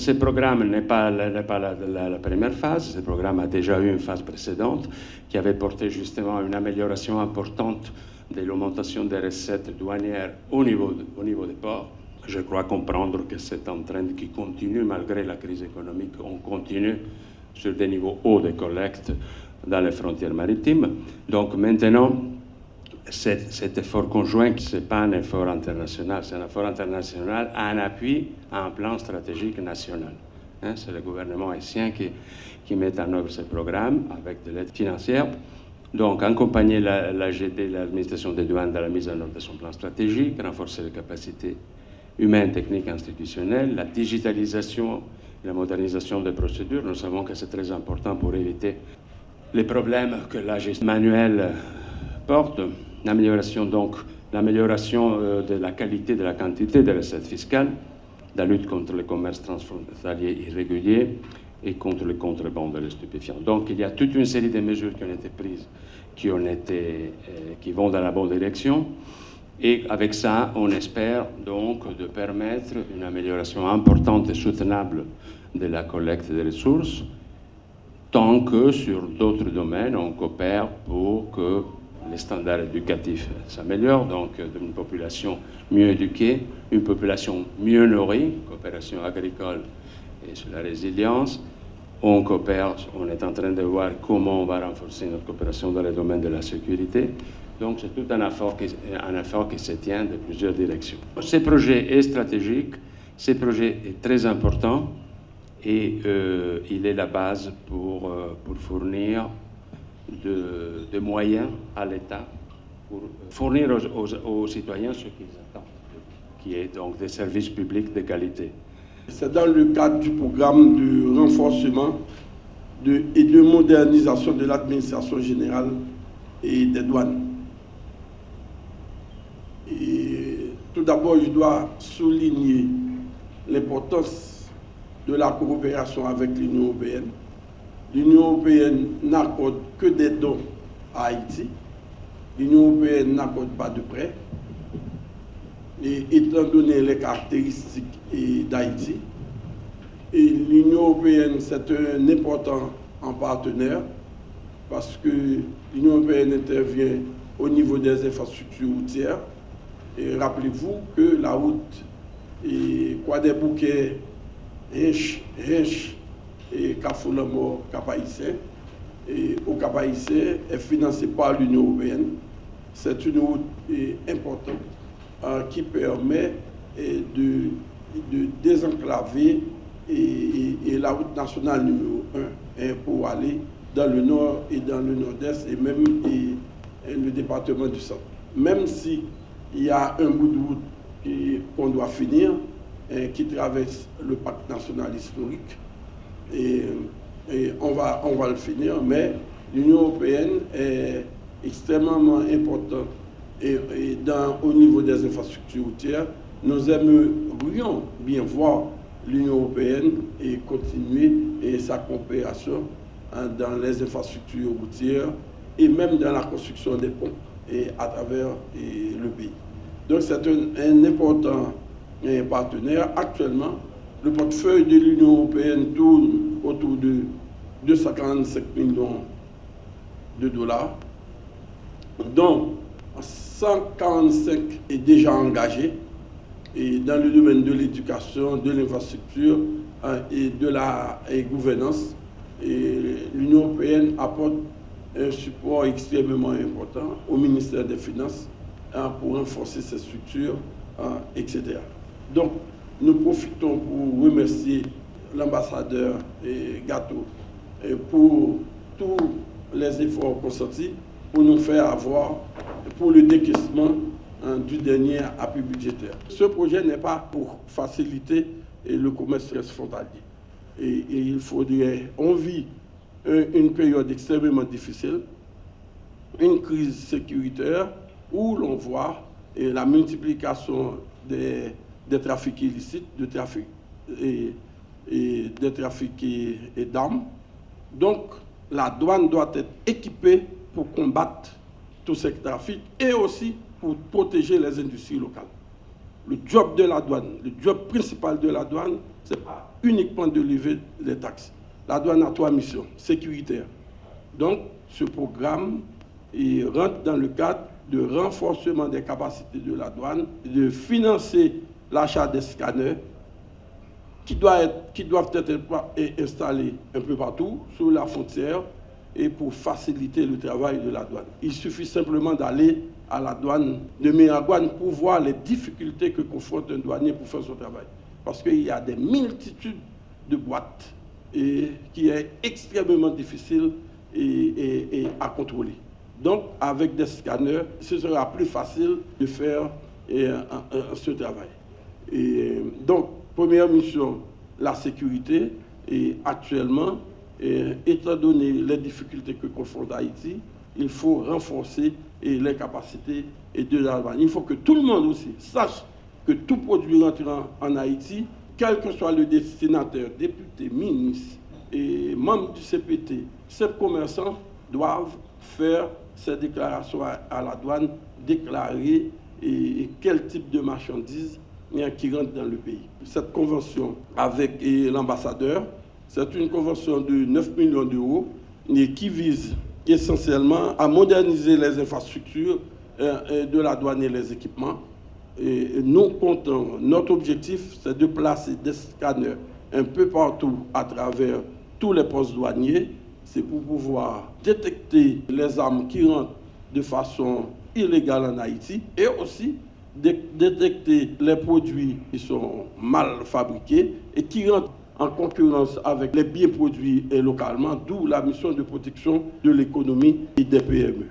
Ce programme n'est pas la première phase. Ce programme a déjà eu une phase précédente qui avait porté justement à une amélioration importante de l'augmentation des recettes douanières au niveau des ports. Je crois comprendre que c'est un trend qui continue malgré la crise économique. On continue sur des niveaux hauts de collecte dans les frontières maritimes. Donc maintenant, cet effort conjoint, ce n'est pas un effort international, c'est un effort international en appui à un plan stratégique national. C'est le gouvernement haïtien qui met en œuvre ce programme avec de l'aide financière. Donc, accompagner l'AGD, l'administration des douanes, dans la mise en œuvre de son plan stratégique, renforcer les capacités humaines, techniques, institutionnelles, la digitalisation et la modernisation des procédures. Nous savons que c'est très important pour éviter les problèmes que la gestion manuelle porte. L'amélioration de la qualité, de la quantité des recettes fiscales, la lutte contre le commerce transfrontalier irrégulier et contre le contrebande de stupéfiants. Donc il y a toute une série de mesures qui ont été prises, qui vont dans la bonne direction. Et avec ça, on espère donc de permettre une amélioration importante et soutenable de la collecte des ressources, tant que sur d'autres domaines, on coopère pour que les standards éducatifs s'améliorent, donc d'une population mieux éduquée, une population mieux nourrie, coopération agricole et sur la résilience. On coopère, on est en train de voir comment on va renforcer notre coopération dans le domaine de la sécurité. Donc c'est tout un effort qui se tient de plusieurs directions. Ce projet est stratégique, ce projet est très important et il est la base pour fournir de moyens à l'État pour fournir aux citoyens ce qu'ils attendent, qui est donc des services publics de qualité. C'est dans le cadre du programme de renforcement et de modernisation de l'administration générale et des douanes. Et tout d'abord, je dois souligner l'importance de la coopération avec l'Union européenne. L'Union européenne n'accorde que des dons à Haïti. L'Union européenne n'accorde pas de prêts. Et étant donné les caractéristiques d'Haïti, et l'Union européenne, c'est un important partenaire parce que l'Union européenne intervient au niveau des infrastructures routières. Et rappelez-vous que la route Kouadé-Bouquet, Hinch et Kafoulamor, Cap-Haïtien, et au Cap-Haïtien est financée par l'Union européenne. C'est une route importante qui permet de désenclaver et la route nationale numéro 1 pour aller dans le nord et dans le nord-est et même le département du centre. Même si il y a un bout de route qu'on doit finir qui traverse le parc national historique et on va le finir, mais l'Union européenne est extrêmement importante au niveau des infrastructures routières. Nous aimerions bien voir l'Union européenne continuer sa coopération dans les infrastructures routières et même dans la construction des ponts à travers le pays. Donc c'est un important partenaire. Actuellement, le portefeuille de l'Union européenne tourne autour de 245 millions de dollars, dont 145 est déjà engagé et dans le domaine de l'éducation, de l'infrastructure et de la gouvernance. L'Union européenne apporte un support extrêmement important au ministère des Finances pour renforcer ces structures, etc. Donc, nous profitons pour remercier l'ambassadeur Gato pour tous les efforts consentis pour nous faire avoir pour le décaissement du dernier appui budgétaire. Ce projet n'est pas pour faciliter le commerce transfrontalier. Et il faudrait, on vit une période extrêmement difficile, une crise sécuritaire où l'on voit la multiplication des trafics illicites, des trafics d'armes. Donc, la douane doit être équipée pour combattre tous ces trafics et aussi pour protéger les industries locales. le job de la douane, le job principal de la douane, ce n'est pas uniquement de lever les taxes. La douane a 3 missions sécuritaires. Donc, ce programme rentre dans le cadre de renforcement des capacités de la douane, de financer l'achat des scanners qui doivent être installés un peu partout sur la frontière et pour faciliter le travail de la douane. Il suffit simplement d'aller à la douane de Miragouane pour voir les difficultés que confronte un douanier pour faire son travail. Parce qu'il y a des multitudes de boîtes qui est extrêmement difficile à contrôler. Donc, avec des scanners, ce sera plus facile de faire ce travail. Donc, première mission, la sécurité. Et actuellement, étant donné les difficultés que confronte Haïti, il faut renforcer les capacités de la douane. Il faut que tout le monde aussi sache que tout produit rentrant en Haïti, quel que soit le destinataire, député, ministre et membre du CPT, ces commerçants doivent faire ces déclarations à la douane, déclarer quel type de marchandises qui rentrent dans le pays. Cette convention avec l'ambassadeur, c'est une convention de 9 millions d'euros qui vise essentiellement à moderniser les infrastructures de la douane et les équipements. Et nous comptons, notre objectif, c'est de placer des scanners un peu partout à travers tous les postes douaniers. C'est pour pouvoir détecter les armes qui rentrent de façon illégale en Haïti et aussi détecter les produits qui sont mal fabriqués et qui rentrent en concurrence avec les biens produits localement, d'où la mission de protection de l'économie et des PME.